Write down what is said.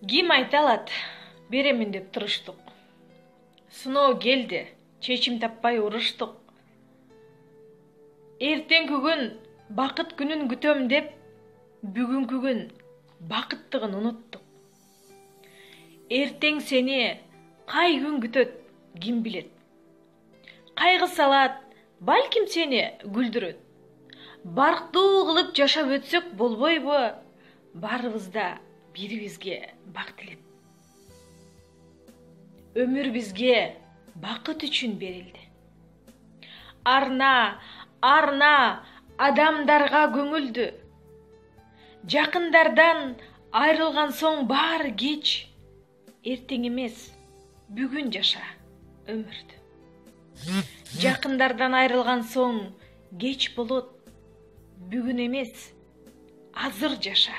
Ким айта алат? Беремин деп туруштук. Сыноо келди, чечим таппай уруштук. Эртеңки күн бакыт күнүн күтөм деп, бүгүнкү күн бакыттыгын унуттук. Эртең сени кай күн күтөт, ким билет? Кайгы салат, балким сени күлдүрөт. Барктуу кылып жашап өтсөк болбойбу? Баарыбыз да бирибизге бак тилеп. Өмүр бизге бакыт үчүн берилди. Арна адамдарга көңүлдү. Жакындардан айрылган соң баары кеч. Эртең эмес, бүгүн жаша өмүрдү. Жакындардан айрылган соң кеч болот. Бүгүн эмес, азыр жаша.